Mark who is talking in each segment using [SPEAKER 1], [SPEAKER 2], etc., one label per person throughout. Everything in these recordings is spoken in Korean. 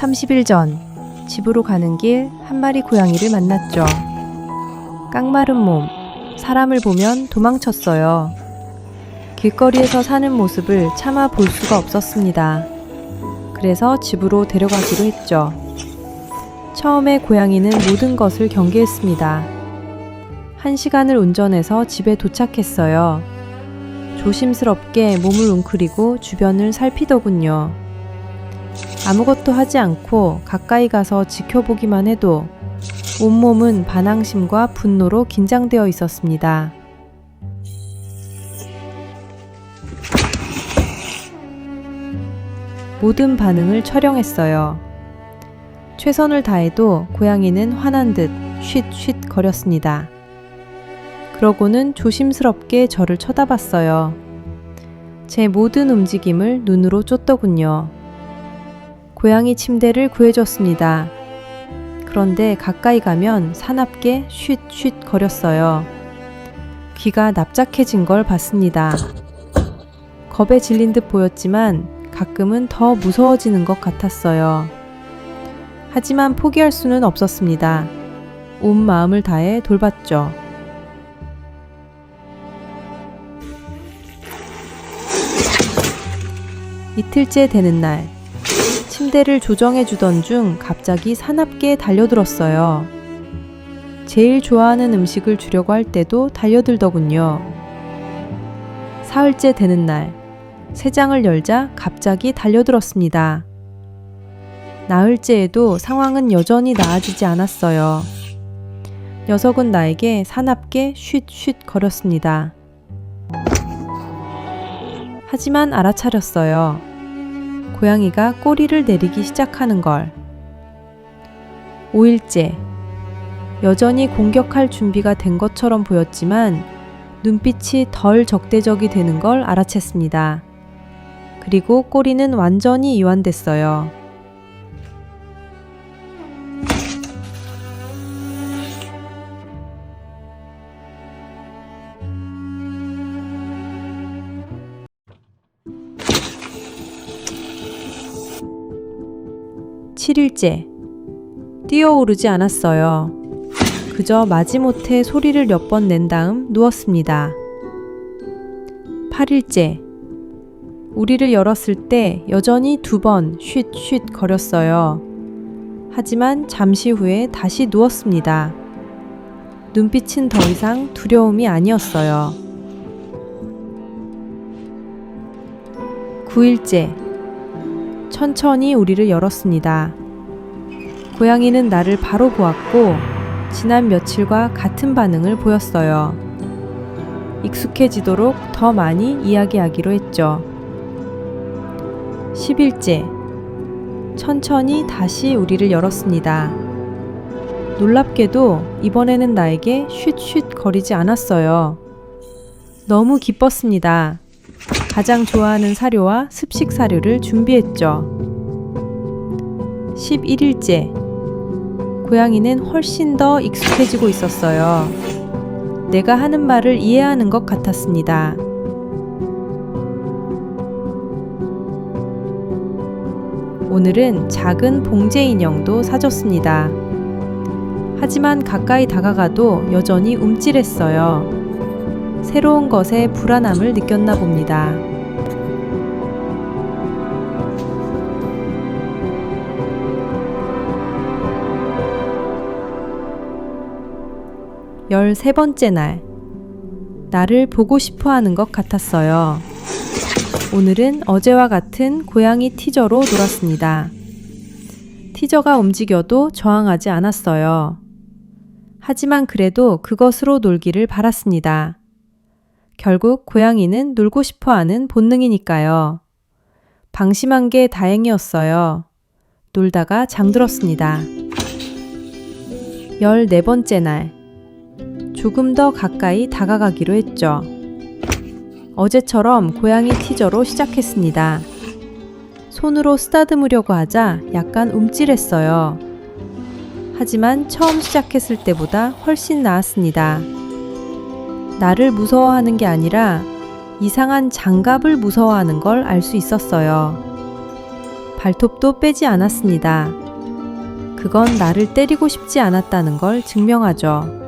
[SPEAKER 1] 30일 전 집으로 가는 길 한 마리 고양이를 만났죠. 깡마른 몸, 사람을 보면 도망쳤어요. 길거리에서 사는 모습을 차마 볼 수가 없었습니다. 그래서 집으로 데려가기로 했죠. 처음에 고양이는 모든 것을 경계했습니다. 1시간을 운전해서 집에 도착했어요. 조심스럽게 몸을 웅크리고 주변을 살피더군요. 아무것도 하지 않고 가까이 가서 지켜보기만 해도 온몸은 반항심과 분노로 긴장되어 있었습니다. 모든 반응을 촬영했어요. 최선을 다해도 고양이는 화난 듯 쉿쉿 거렸습니다. 그러고는 조심스럽게 저를 쳐다봤어요. 제 모든 움직임을 눈으로 쫓더군요. 고양이 침대를 구해줬습니다. 그런데 가까이 가면 사납게 쉿쉿 거렸어요. 귀가 납작해진 걸 봤습니다. 겁에 질린 듯 보였지만 가끔은 더 무서워지는 것 같았어요. 하지만 포기할 수는 없었습니다. 온 마음을 다해 돌봤죠. 이틀째 되는 날, 침대를 조정해 주던 중 갑자기 사납게 달려들었어요. 제일 좋아하는 음식을 주려고 할 때도 달려들더군요. 사흘째 되는 날, 새장을 열자 갑자기 달려들었습니다. 나흘째에도 상황은 여전히 나아지지 않았어요. 녀석은 나에게 사납게 쉿쉿 거렸습니다. 하지만 알아차렸어요. 고양이가 꼬리를 내리기 시작하는 걸. 5일째. 여전히 공격할 준비가 된 것처럼 보였지만 눈빛이 덜 적대적이 되는 걸 알아챘습니다. 그리고 꼬리는 완전히 이완됐어요. (7일째) 뛰어오르지 않았어요. 그저 마지못해 소리를 몇 번 낸 다음 누웠습니다. 8일째. 우리를 열었을 때 여전히 2번 쉿쉿 거렸어요. 하지만 잠시 후에 다시 누웠습니다. 눈빛은 더 이상 두려움이 아니었어요. 9일째. 천천히 우리를 열었습니다. 고양이는 나를 바로 보았고 지난 며칠과 같은 반응을 보였어요. 익숙해지도록 더 많이 이야기하기로 했죠. 10일째. 천천히 다시 우리를 열었습니다. 놀랍게도 이번에는 나에게 쉿쉿 거리지 않았어요. 너무 기뻤습니다. 가장 좋아하는 사료와 습식 사료를 준비했죠. 11일째. 고양이는 훨씬 더 익숙해지고 있었어요. 내가 하는 말을 이해하는 것 같았습니다. 오늘은 작은 봉제 인형도 사줬습니다. 하지만 가까이 다가가도 여전히 움찔했어요. 새로운 것에 불안함을 느꼈나 봅니다. 13번째 날, 나를 보고 싶어 하는 것 같았어요. 오늘은 어제와 같은 고양이 티저로 놀았습니다. 티저가 움직여도 저항하지 않았어요. 하지만 그래도 그것으로 놀기를 바랐습니다. 결국 고양이는 놀고 싶어 하는 본능이니까요. 방심한 게 다행이었어요. 놀다가 잠들었습니다. 14번째 날, 조금 더 가까이 다가가기로 했죠. 어제처럼 고양이 티저로 시작했습니다. 손으로 쓰다듬으려고 하자 약간 움찔했어요. 하지만 처음 시작했을 때보다 훨씬 나았습니다. 나를 무서워하는 게 아니라 이상한 장갑을 무서워하는 걸 알 수 있었어요. 발톱도 빼지 않았습니다. 그건 나를 때리고 싶지 않았다는 걸 증명하죠.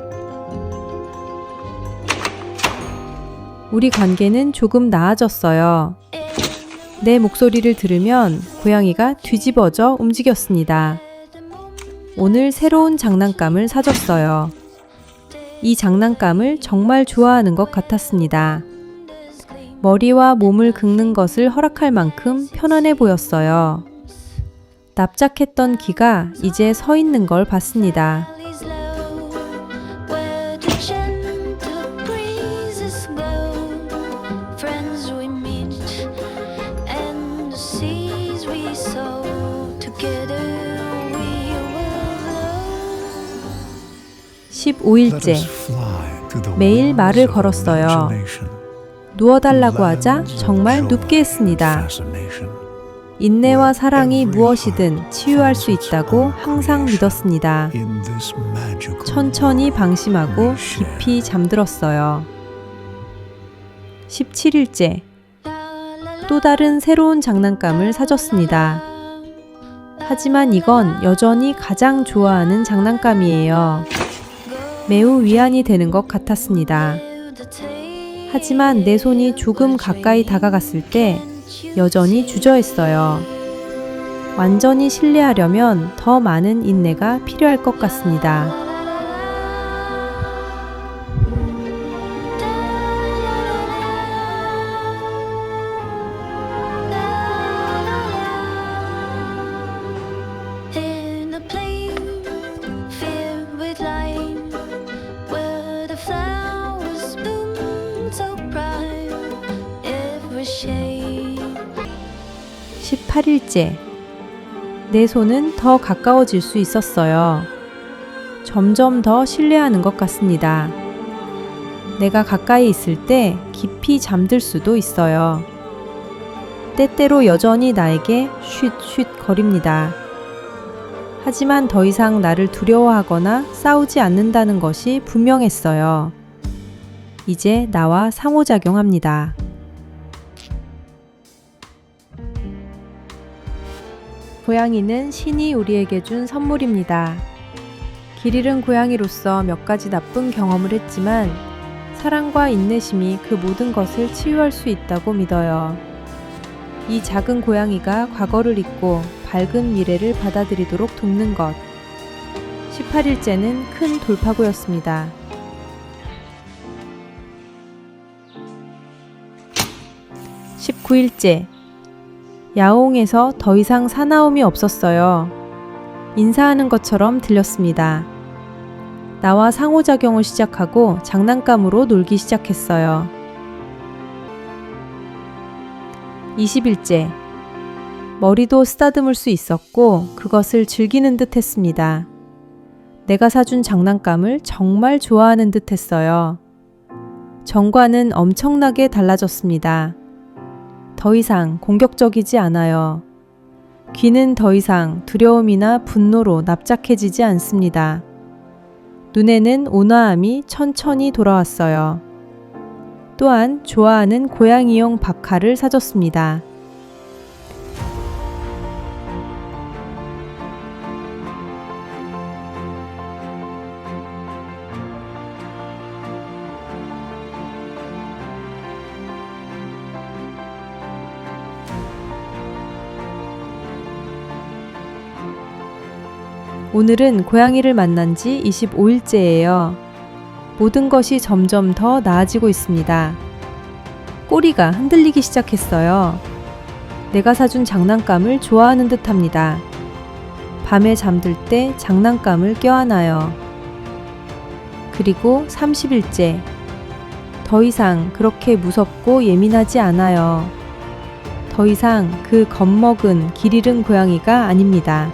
[SPEAKER 1] 우리 관계는 조금 나아졌어요. 내 목소리를 들으면 고양이가 뒤집어져 움직였습니다. 오늘 새로운 장난감을 사줬어요. 이 장난감을 정말 좋아하는 것 같았습니다. 머리와 몸을 긁는 것을 허락할 만큼 편안해 보였어요. 납작했던 기가 이제 서 있는 걸 봤습니다.
[SPEAKER 2] Friends we meet and the seas we sow. Together we will grow.
[SPEAKER 1] 15일째. 매일 말을 걸었어요. 누워달라고 하자 정말 눕게 했습니다. 인내와 사랑이 무엇이든 치유할 수 있다고 항상 믿었습니다. 천천히 방심하고 깊이 잠들었어요. 17일째. 또 다른 새로운 장난감을 사줬습니다. 하지만 이건 여전히 가장 좋아하는 장난감이에요. 매우 위안이 되는 것 같았습니다. 하지만 내 손이 조금 가까이 다가갔을 때 여전히 주저했어요. 완전히 신뢰하려면 더 많은 인내가 필요할 것 같습니다.
[SPEAKER 2] In a place filled with light, where the flowers bloom so bright, every shade.
[SPEAKER 1] 18일째. 내 손은 더 가까워질 수 있었어요. 점점 더 신뢰하는 것 같습니다. 내가 가까이 있을 때 깊이 잠들 수도 있어요. 때때로 여전히 나에게 쉿쉿 거립니다. 하지만 더 이상 나를 두려워하거나 싸우지 않는다는 것이 분명했어요. 이제 나와 상호작용합니다. 고양이는 신이 우리에게 준 선물입니다. 길 잃은 고양이로서 몇 가지 나쁜 경험을 했지만 사랑과 인내심이 그 모든 것을 치유할 수 있다고 믿어요. 이 작은 고양이가 과거를 잊고 밝은 미래를 받아들이도록 돕는 것. 18일째는 큰 돌파구였습니다. 19일째. 야옹에서 더 이상 사나움이 없었어요. 인사하는 것처럼 들렸습니다. 나와 상호작용을 시작하고 장난감으로 놀기 시작했어요. 20일째. 머리도 쓰다듬을 수 있었고 그것을 즐기는 듯 했습니다. 내가 사준 장난감을 정말 좋아하는 듯 했어요. 전과는 엄청나게 달라졌습니다. 더 이상 공격적이지 않아요. 귀는 더 이상 두려움이나 분노로 납작해지지 않습니다. 눈에는 온화함이 천천히 돌아왔어요. 또한 좋아하는 고양이용 박하를 사줬습니다. 오늘은 고양이를 만난 지 25일째예요. 모든 것이 점점 더 나아지고 있습니다. 꼬리가 흔들리기 시작했어요. 내가 사준 장난감을 좋아하는 듯 합니다. 밤에 잠들 때 장난감을 껴안아요. 그리고 30일째. 더 이상 그렇게 무섭고 예민하지 않아요. 더 이상 그 겁먹은 길 잃은 고양이가 아닙니다.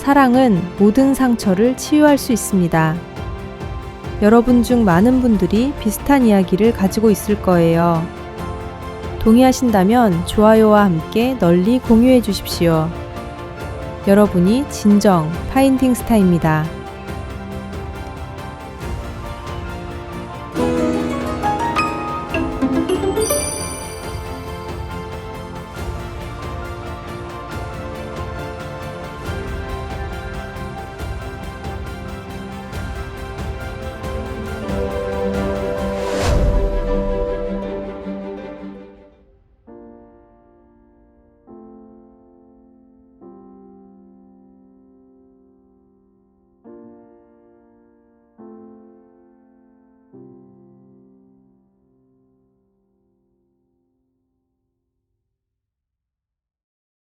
[SPEAKER 1] 사랑은 모든 상처를 치유할 수 있습니다. 여러분 중 많은 분들이 비슷한 이야기를 가지고 있을 거예요. 동의하신다면 좋아요와 함께 널리 공유해 주십시오. 여러분이 진정 파인딩 스타입니다.